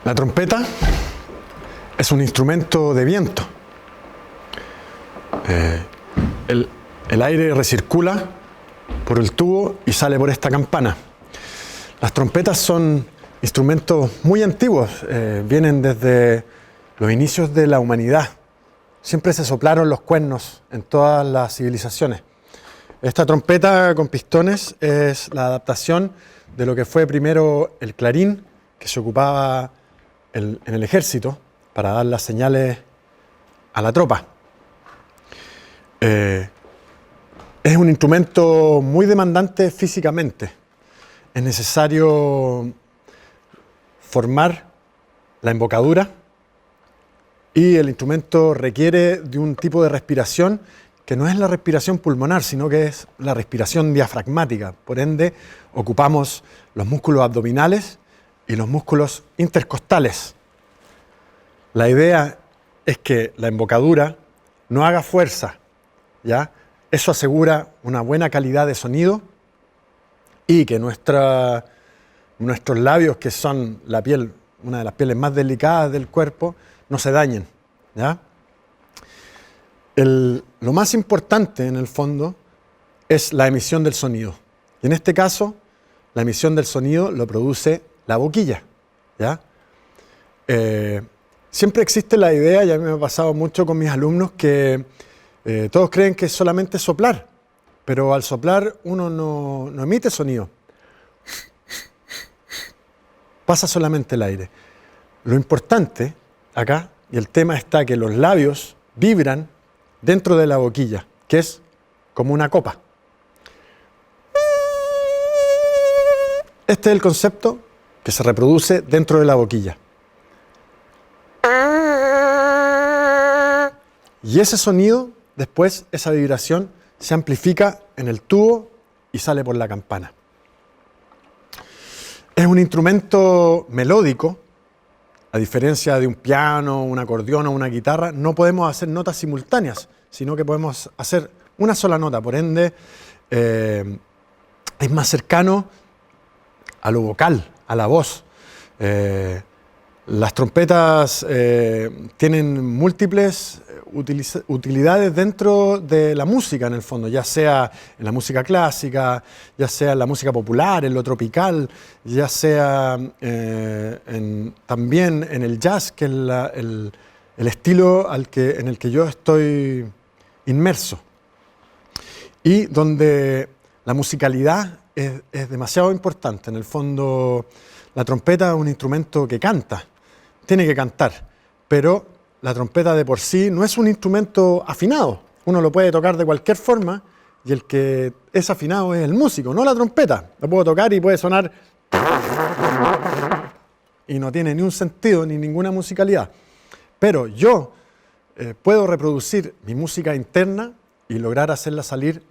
La trompeta es un instrumento de viento. El aire recircula por el tubo y sale por esta campana. Las trompetas son instrumentos muy antiguos, vienen desde los inicios de la humanidad. Siempre se soplaron los cuernos en todas las civilizaciones. Esta trompeta con pistones es la adaptación de lo que fue primero el clarín, que se ocupaba en el ejército para dar las señales a la tropa. Es un instrumento muy demandante físicamente. Es necesario formar la embocadura y el instrumento requiere de un tipo de respiración que no es la respiración pulmonar, sino que es la respiración diafragmática. Por ende, ocupamos los músculos abdominales y los músculos intercostales. La idea es que la embocadura no haga fuerza, ¿ya? Eso asegura una buena calidad de sonido y que nuestros labios, que son la piel, una de las pieles más delicadas del cuerpo, no se dañen, ¿ya? Lo más importante, en el fondo, es la emisión del sonido. Y en este caso, la emisión del sonido lo produce la boquilla, ¿ya? Siempre existe la idea, y a mí me ha pasado mucho con mis alumnos, que todos creen que es solamente soplar, pero al soplar uno no emite sonido. Pasa solamente el aire. Lo importante acá, y el tema está que los labios vibran dentro de la boquilla, que es como una copa. Este es el concepto que se reproduce dentro de la boquilla. Y ese sonido, después, esa vibración, se amplifica en el tubo y sale por la campana. Es un instrumento melódico. A diferencia de un piano, un acordeón o una guitarra, no podemos hacer notas simultáneas, sino que podemos hacer una sola nota. Por ende, es más cercano a lo vocal, a la voz. Las trompetas tienen múltiples utilidades dentro de la música, en el fondo, ya sea en la música clásica, ya sea en la música popular, en lo tropical, ya sea también en el jazz, que es el estilo en el que yo estoy inmerso. Y donde la musicalidad es demasiado importante. En el fondo, la trompeta es un instrumento que canta, tiene que cantar, pero la trompeta de por sí no es un instrumento afinado. Uno lo puede tocar de cualquier forma y el que es afinado es el músico, no la trompeta. Lo puedo tocar y puede sonar y no tiene ni un sentido ni ninguna musicalidad. Pero yo puedo reproducir mi música interna y lograr hacerla salir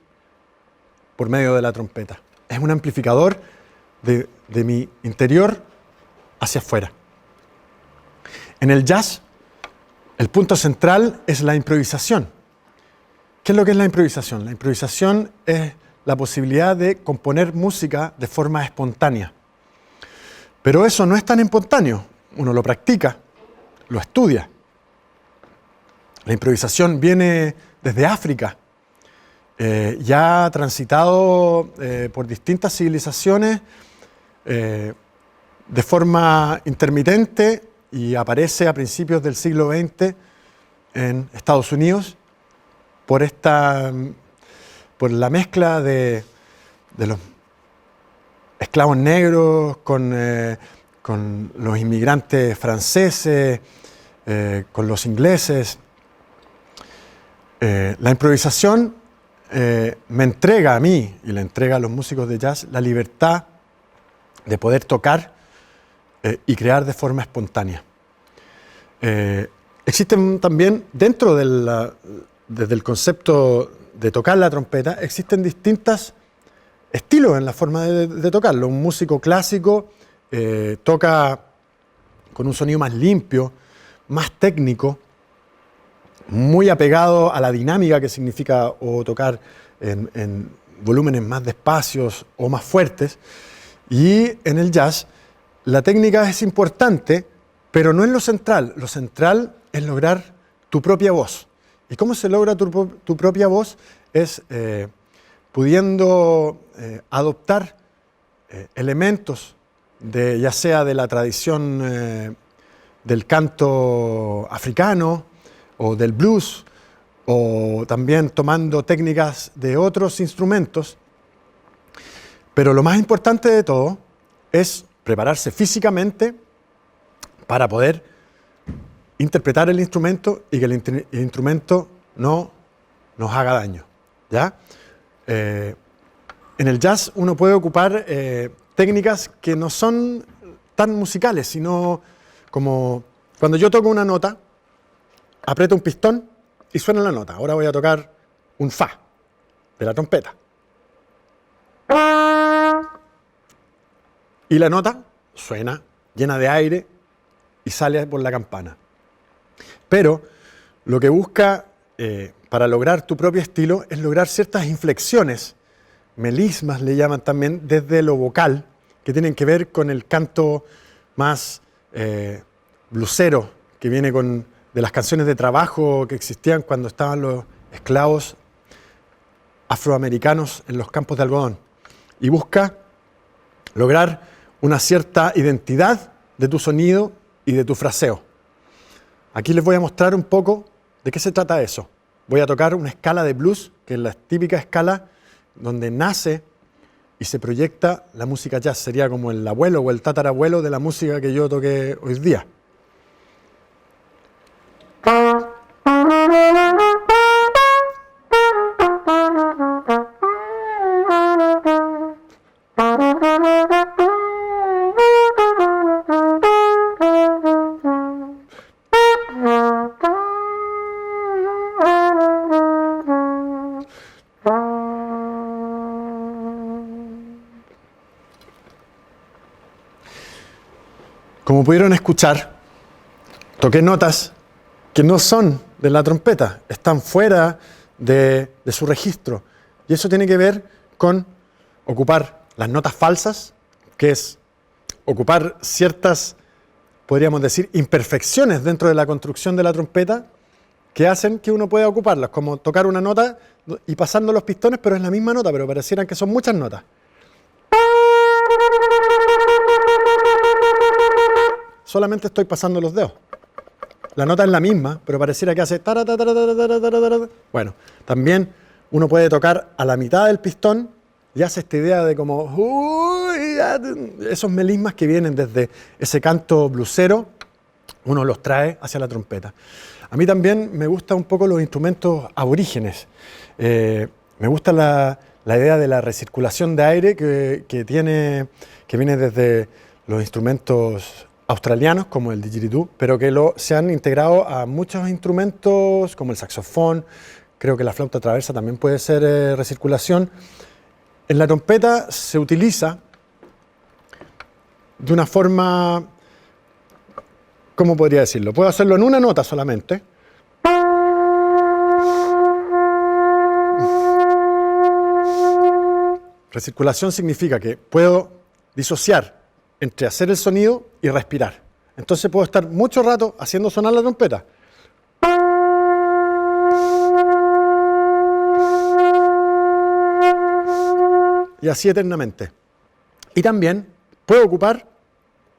por medio de la trompeta. Es un amplificador de mi interior hacia afuera. En el jazz, el punto central es la improvisación. ¿Qué es lo que es la improvisación? La improvisación es la posibilidad de componer música de forma espontánea. Pero eso no es tan espontáneo. Uno lo practica, lo estudia. La improvisación viene desde África. Ya ha transitado por distintas civilizaciones de forma intermitente y aparece a principios del siglo XX en Estados Unidos por la mezcla de los esclavos negros con los inmigrantes franceses, con los ingleses. La improvisación me entrega a mí y le entrega a los músicos de jazz la libertad de poder tocar y crear de forma espontánea. Existen también, dentro desde el concepto de tocar la trompeta, existen distintos estilos en la forma de tocarlo. Un músico clásico toca con un sonido más limpio, más técnico, muy apegado a la dinámica que significa o tocar en volúmenes más despacios o más fuertes. Y en el jazz, la técnica es importante, Pero no es lo central es lograr tu propia voz. ¿Y cómo se logra tu propia voz? Es pudiendo adoptar elementos ya sea de la tradición del canto africano o del blues, o también tomando técnicas de otros instrumentos. Pero lo más importante de todo es prepararse físicamente para poder interpretar el instrumento y que el instrumento no nos haga daño, ¿ya? En el jazz uno puede ocupar técnicas que no son tan musicales, sino como cuando yo toco una nota, aprieto un pistón y suena la nota. Ahora voy a tocar un fa de la trompeta. Y la nota suena llena de aire y sale por la campana. Pero lo que busca para lograr tu propio estilo es lograr ciertas inflexiones, melismas le llaman también, desde lo vocal, que tienen que ver con el canto más blusero, que viene de las canciones de trabajo que existían cuando estaban los esclavos afroamericanos en los campos de algodón. Y busca lograr una cierta identidad de tu sonido y de tu fraseo. Aquí les voy a mostrar un poco de qué se trata eso. Voy a tocar una escala de blues, que es la típica escala donde nace y se proyecta la música jazz. Sería como el abuelo o el tatarabuelo de la música que yo toqué hoy día. Como pudieron escuchar, toqué notas que no son de la trompeta, están fuera de su registro. Y eso tiene que ver con ocupar las notas falsas, que es ocupar ciertas, podríamos decir, imperfecciones dentro de la construcción de la trompeta que hacen que uno pueda ocuparlas, como tocar una nota y pasando los pistones, pero es la misma nota, pero parecieran que son muchas notas. Solamente estoy pasando los dedos. La nota es la misma, pero pareciera que hace... Bueno, también uno puede tocar a la mitad del pistón y hace esta idea de como... esos melismas que vienen desde ese canto blusero, uno los trae hacia la trompeta. A mí también me gustan un poco los instrumentos aborígenes. Me gusta la idea de la recirculación de aire que viene desde los instrumentos australianos como el didgeridoo, pero que se han integrado a muchos instrumentos como el saxofón. Creo que la flauta traversa también puede ser recirculación. En la trompeta se utiliza de una forma, ¿cómo podría decirlo? Puedo hacerlo en una nota solamente. Recirculación significa que puedo disociar entre hacer el sonido y respirar. Entonces puedo estar mucho rato haciendo sonar la trompeta. Y así eternamente. Y también puedo ocupar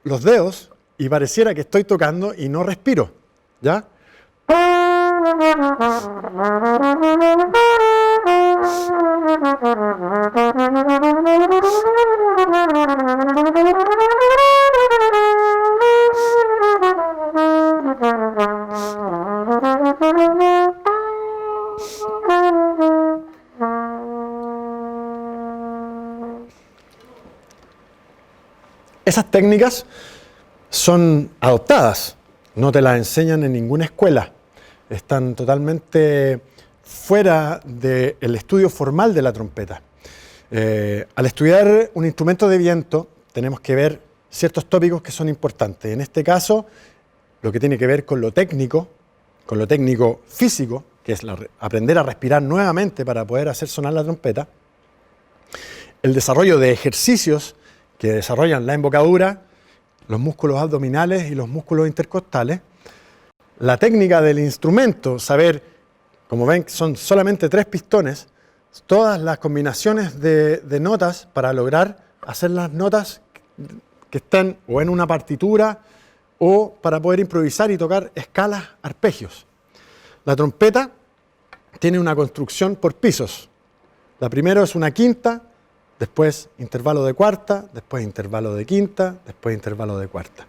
los dedos y pareciera que estoy tocando y no respiro, ¿ya? Esas técnicas son adoptadas, no te las enseñan en ninguna escuela, están totalmente fuera del estudio formal de la trompeta. Al estudiar un instrumento de viento tenemos que ver ciertos tópicos que son importantes. En este caso, lo que tiene que ver con lo técnico físico, que es aprender a respirar nuevamente para poder hacer sonar la trompeta, el desarrollo de ejercicios que desarrollan la embocadura los músculos abdominales y los músculos intercostales. La técnica del instrumento, saber, como ven, son solamente 3 pistones, todas las combinaciones de notas para lograr hacer las notas que están o en una partitura o para poder improvisar y tocar escalas, arpegios. La trompeta tiene una construcción por pisos. La primera es una quinta, después intervalo de cuarta, después intervalo de quinta, después intervalo de cuarta.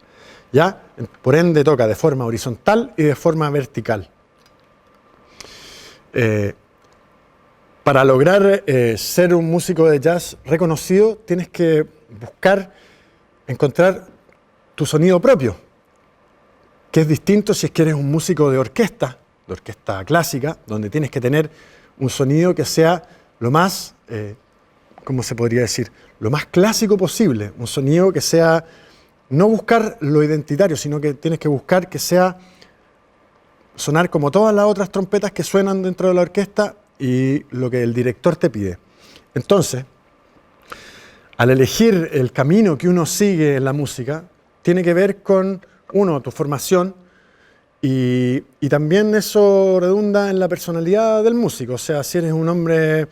¿Ya? Por ende toca de forma horizontal y de forma vertical. Para lograr ser un músico de jazz reconocido, tienes que encontrar tu sonido propio, que es distinto si es que eres un músico de orquesta clásica, donde tienes que tener un sonido que sea lo más, ¿cómo se podría decir? Lo más clásico posible, un sonido que sea, no buscar lo identitario, sino que tienes que buscar que sea sonar como todas las otras trompetas que suenan dentro de la orquesta y lo que el director te pide. Entonces, al elegir el camino que uno sigue en la música, tiene que ver con, uno, tu formación, y también eso redunda en la personalidad del músico. O sea, si eres un hombre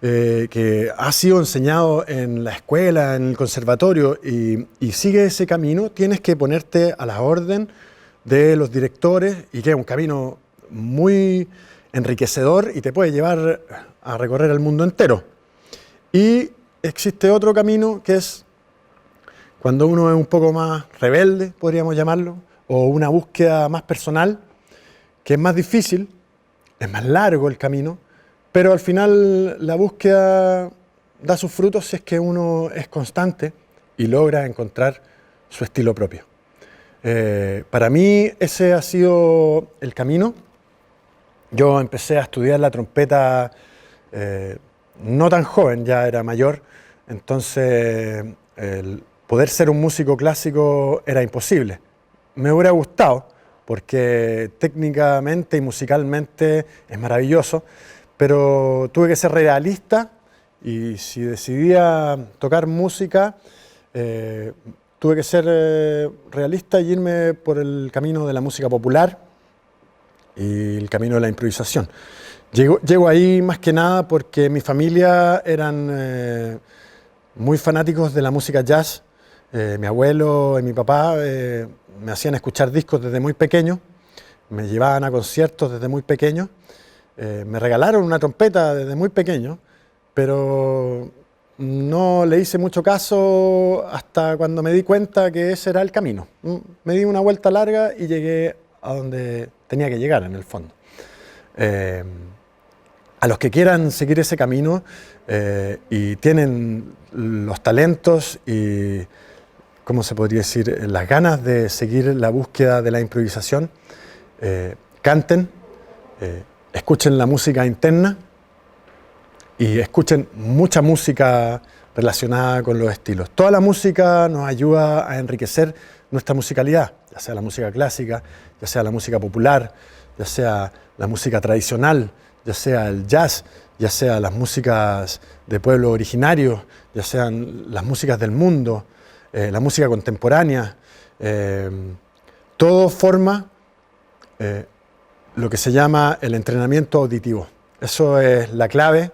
que ha sido enseñado en la escuela, en el conservatorio, y sigue ese camino, tienes que ponerte a la orden de los directores, y que es un camino muy enriquecedor y te puede llevar a recorrer el mundo entero. Y existe otro camino que es cuando uno es un poco más rebelde, podríamos llamarlo, o una búsqueda más personal, que es más difícil, es más largo el camino, pero al final la búsqueda da sus frutos si es que uno es constante y logra encontrar su estilo propio. Para mí ese ha sido el camino. Yo empecé a estudiar la trompeta no tan joven, ya era mayor, entonces el poder ser un músico clásico era imposible. Me hubiera gustado, porque técnicamente y musicalmente es maravilloso, pero tuve que ser realista y si decidía tocar música, tuve que ser realista y irme por el camino de la música popular y el camino de la improvisación. Llego ahí más que nada porque mi familia eran muy fanáticos de la música jazz. Mi abuelo y mi papá me hacían escuchar discos desde muy pequeño, me llevaban a conciertos desde muy pequeño, me regalaron una trompeta desde muy pequeño, pero no le hice mucho caso hasta cuando me di cuenta que ese era el camino. Me di una vuelta larga y llegué a donde tenía que llegar, en el fondo. A los que quieran seguir ese camino y tienen los talentos y, ¿cómo se podría decir?, las ganas de seguir la búsqueda de la improvisación, canten, escuchen la música interna y escuchen mucha música relacionada con los estilos. Toda la música nos ayuda a enriquecer nuestra musicalidad, ya sea la música clásica, ya sea la música popular, ya sea la música tradicional, ya sea el jazz, ya sea las músicas de pueblos originarios, ya sean las músicas del mundo, la música contemporánea. Todo forma lo que se llama el entrenamiento auditivo. Eso es la clave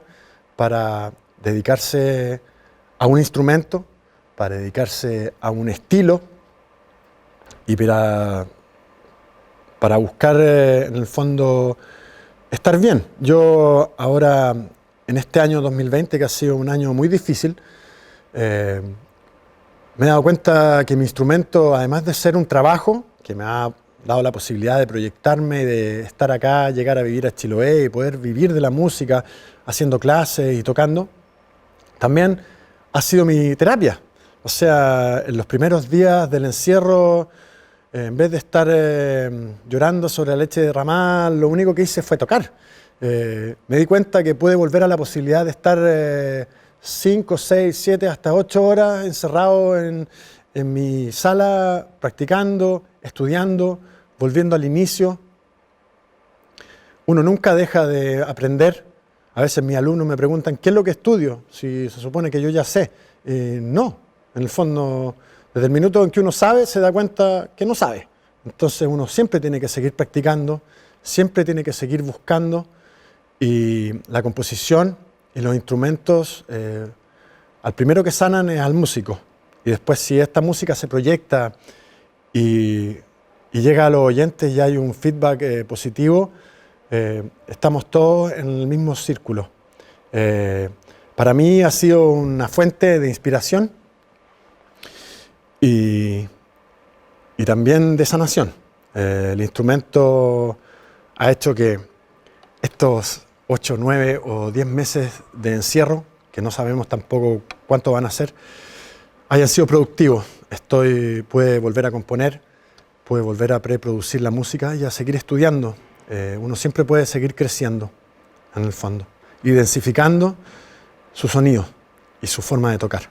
para dedicarse a un instrumento, para dedicarse a un estilo y para buscar en el fondo estar bien. Yo ahora, en este año 2020, que ha sido un año muy difícil, me he dado cuenta que mi instrumento, además de ser un trabajo que me ha dado la posibilidad de proyectarme, de estar acá, llegar a vivir a Chiloé y poder vivir de la música, haciendo clases y tocando, también ha sido mi terapia. O sea, en los primeros días del encierro, en vez de estar llorando sobre la leche derramada, lo único que hice fue tocar. Me di cuenta que pude volver a la posibilidad de estar 5, 6, 7, hasta 8 horas encerrado en mi sala, practicando, estudiando, volviendo al inicio. Uno nunca deja de aprender. A veces mis alumnos me preguntan, ¿qué es lo que estudio? Si se supone que yo ya sé. No, en el fondo Desde el minuto en que uno sabe, se da cuenta que no sabe. Entonces uno siempre tiene que seguir practicando, siempre tiene que seguir buscando, y la composición y los instrumentos, al primero que sanan es al músico. Y después, si esta música se proyecta y llega a los oyentes y hay un feedback positivo, estamos todos en el mismo círculo. Para mí ha sido una fuente de inspiración y también de sanación. El instrumento ha hecho que estos 8, 9 o 10 meses de encierro, que no sabemos tampoco cuánto van a ser, hayan sido productivos. Pude volver a componer, pude volver a preproducir la música y a seguir estudiando. Uno siempre puede seguir creciendo, en el fondo, y densificando su sonido y su forma de tocar.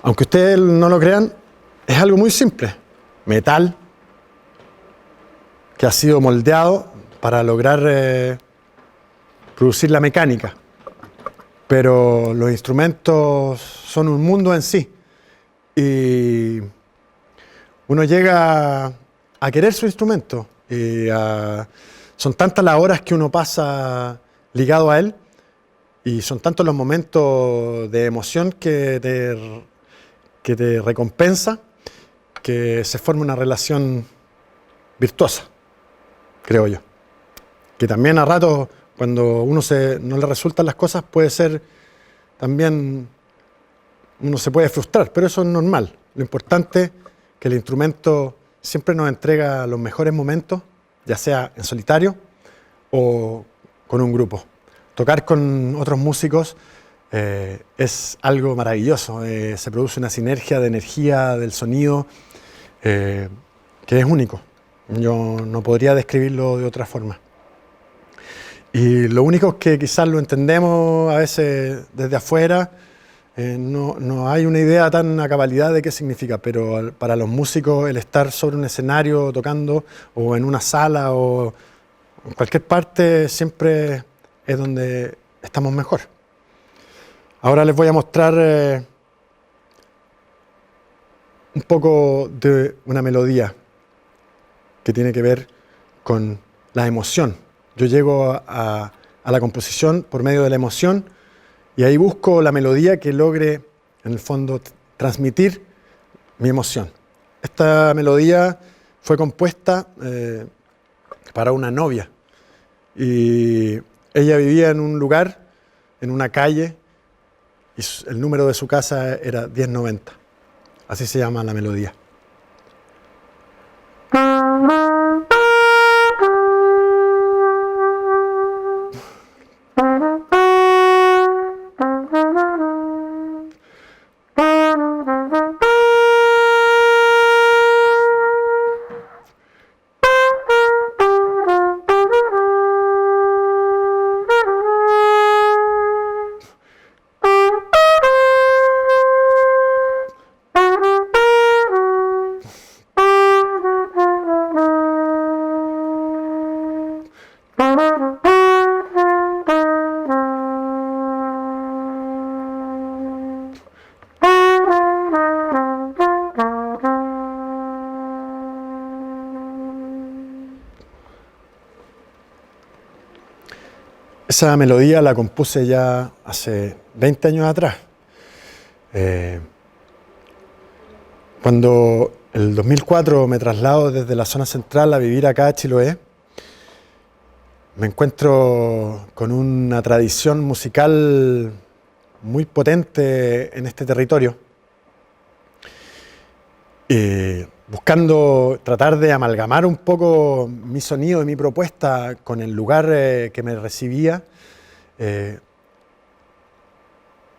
Aunque ustedes no lo crean, es algo muy simple. Metal que ha sido moldeado para lograr producir la mecánica. Pero los instrumentos son un mundo en sí. Y uno llega a querer su instrumento. Son tantas las horas que uno pasa ligado a él, y son tantos los momentos de emoción que te recompensa, que se forma una relación virtuosa, creo yo. Que también a ratos, cuando no le resultan las cosas, puede ser también, uno se puede frustrar, pero eso es normal. Lo importante es que el instrumento siempre nos entrega los mejores momentos, ya sea en solitario o con un grupo. Tocar con otros músicos es algo maravilloso. Se produce una sinergia de energía, del sonido, que es único. Yo no podría describirlo de otra forma. Y lo único es que quizás lo entendemos a veces desde afuera, no hay una idea tan a cabalidad de qué significa, pero para los músicos el estar sobre un escenario tocando, o en una sala, o en cualquier parte, siempre es donde estamos mejor. Ahora les voy a mostrar un poco de una melodía que tiene que ver con la emoción. Yo llego a la composición por medio de la emoción, y ahí busco la melodía que logre, en el fondo, transmitir mi emoción. Esta melodía fue compuesta para una novia, y ella vivía en un lugar, en una calle, y el número de su casa era 1090. Así se llama la melodía. Esa melodía la compuse ya hace 20 años atrás. Cuando en el 2004 me traslado desde la zona central a vivir acá a Chiloé, me encuentro con una tradición musical muy potente en este territorio, buscando tratar de amalgamar un poco mi sonido y mi propuesta con el lugar que me recibía.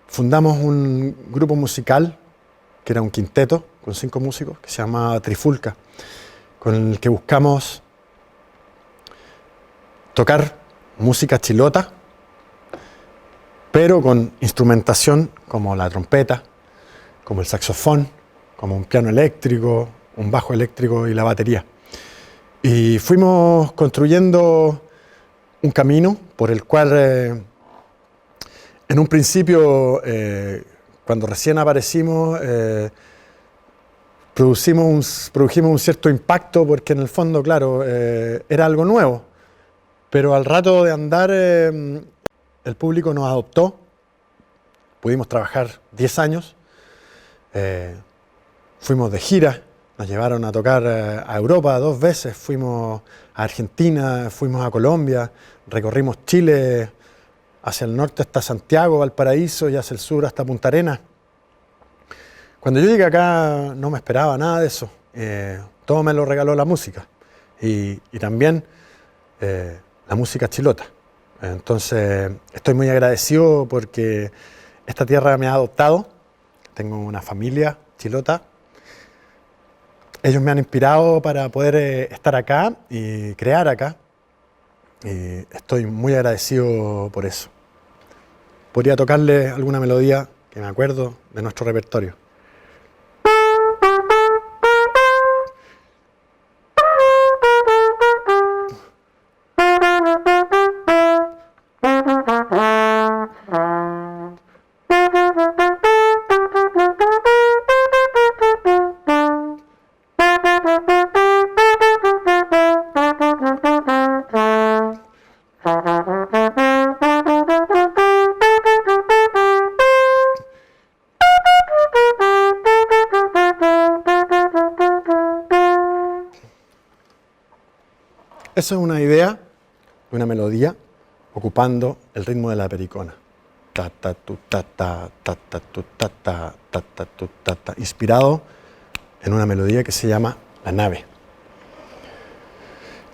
Fundamos un grupo musical que era un quinteto con 5 músicos que se llamaba Trifulca, con el que buscamos tocar música chilota, pero con instrumentación como la trompeta, como el saxofón, como un piano eléctrico, un bajo eléctrico y la batería. Y fuimos construyendo un camino por el cual, en un principio, cuando recién aparecimos, produjimos un cierto impacto porque en el fondo, claro, era algo nuevo. Pero al rato de andar, el público nos adoptó. Pudimos trabajar 10 años. Fuimos de gira, nos llevaron a tocar a Europa 2 veces. Fuimos a Argentina, fuimos a Colombia, recorrimos Chile hacia el norte hasta Santiago, Valparaíso y hacia el sur hasta Punta Arenas. Cuando yo llegué acá no me esperaba nada de eso. Todo me lo regaló la música y también la música chilota. Entonces estoy muy agradecido porque esta tierra me ha adoptado. Tengo una familia chilota. Ellos me han inspirado para poder estar acá y crear acá. Y estoy muy agradecido por eso. Podría tocarle alguna melodía que me acuerdo de nuestro repertorio. Eso es una idea, una melodía, ocupando el ritmo de la pericona. Ta, ta, tu, ta, ta, ta, ta, tu, ta, ta, ta, ta, tu, ta, ta, inspirado en una melodía que se llama La Nave.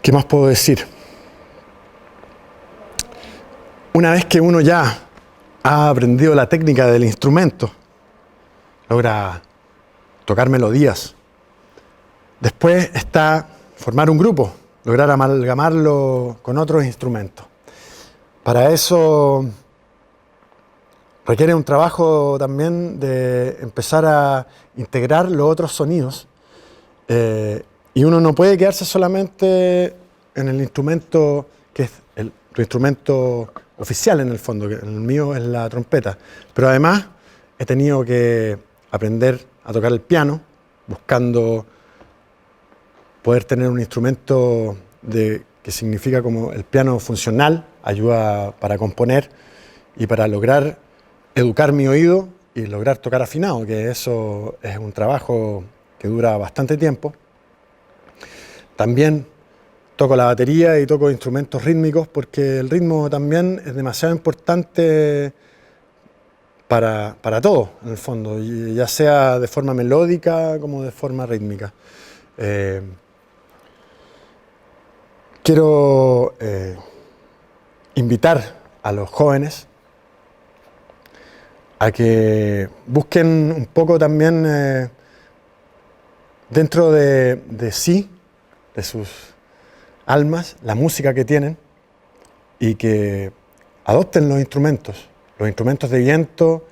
¿Qué más puedo decir? Una vez que uno ya ha aprendido la técnica del instrumento, logra tocar melodías, después está formar un grupo, lograr amalgamarlo con otros instrumentos. Para eso requiere un trabajo también de empezar a integrar los otros sonidos y uno no puede quedarse solamente en el instrumento que es el instrumento oficial en el fondo, que el mío es la trompeta, pero además he tenido que aprender a tocar el piano buscando poder tener un instrumento que significa como el piano funcional, ayuda para componer y para lograr educar mi oído y lograr tocar afinado, que eso es un trabajo que dura bastante tiempo. También toco la batería y toco instrumentos rítmicos porque el ritmo también es demasiado importante para todo, en el fondo, ya sea de forma melódica como de forma rítmica. Quiero invitar a los jóvenes a que busquen un poco también dentro de sí, de sus almas, la música que tienen y que adopten los instrumentos. Los instrumentos de viento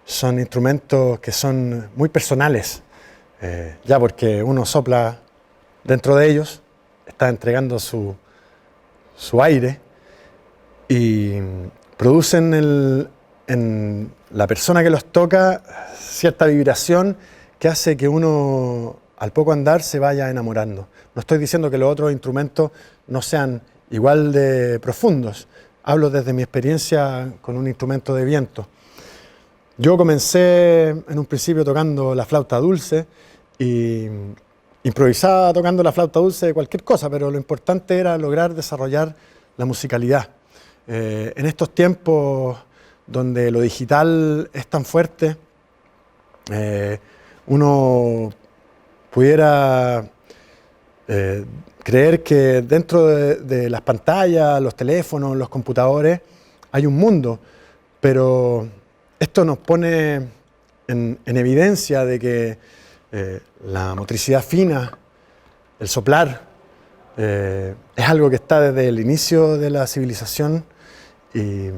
son instrumentos que son muy personales, ya porque uno sopla dentro de ellos, está entregando su aire y producen en la persona que los toca cierta vibración que hace que uno al poco andar se vaya enamorando. No estoy diciendo que los otros instrumentos no sean igual de profundos, hablo desde mi experiencia con un instrumento de viento. Yo comencé en un principio tocando la flauta dulce y improvisaba tocando la flauta dulce de cualquier cosa, pero lo importante era lograr desarrollar la musicalidad. En estos tiempos donde lo digital es tan fuerte, uno pudiera creer que dentro de las pantallas, los teléfonos, los computadores, hay un mundo, pero esto nos pone en evidencia de que la motricidad fina, el soplar, es algo que está desde el inicio de la civilización y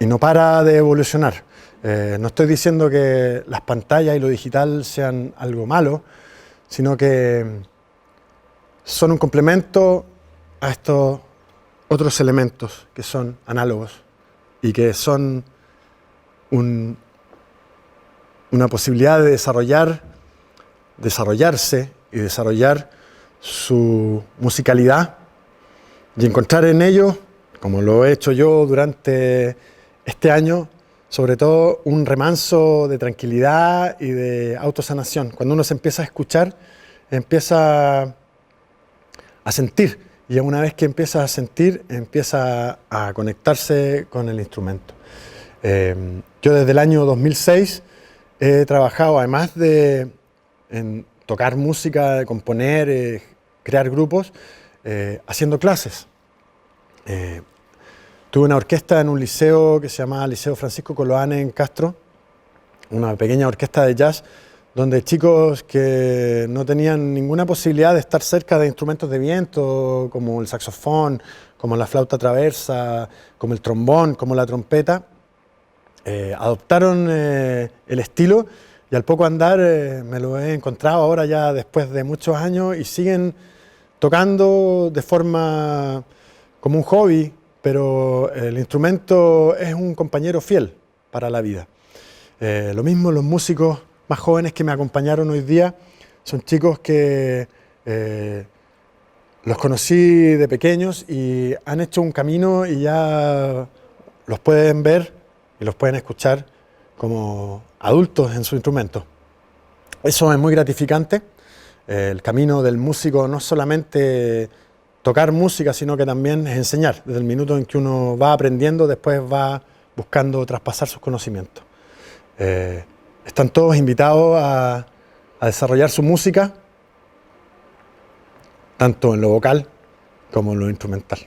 no para de evolucionar. No estoy diciendo que las pantallas y lo digital sean algo malo, sino que son un complemento a estos otros elementos que son análogos y que son una posibilidad de desarrollar desarrollarse y desarrollar su musicalidad y encontrar en ellos, como lo he hecho yo durante este año, sobre todo un remanso de tranquilidad y de autosanación. Cuando uno se empieza a escuchar, empieza a sentir, y una vez que empieza a sentir, empieza a conectarse con el instrumento. Yo desde el año 2006 he trabajado, además de en tocar música, de componer, crear grupos, haciendo clases. Tuve una orquesta en un liceo que se llamaba Liceo Francisco Coloane en Castro, una pequeña orquesta de jazz, donde chicos que no tenían ninguna posibilidad de estar cerca de instrumentos de viento, como el saxofón, como la flauta traversa, como el trombón, como la trompeta, adoptaron el estilo, y al poco andar me lo he encontrado ahora ya después de muchos años y siguen tocando de forma como un hobby, pero el instrumento es un compañero fiel para la vida. Lo mismo los músicos más jóvenes que me acompañaron hoy día, son chicos que los conocí de pequeños y han hecho un camino y ya los pueden ver y los pueden escuchar como adultos en su instrumento. Eso es muy gratificante. El camino del músico no es solamente tocar música, sino que también es enseñar. Desde el minuto en que uno va aprendiendo, después va buscando traspasar sus conocimientos. Están todos invitados a desarrollar su música, tanto en lo vocal como en lo instrumental.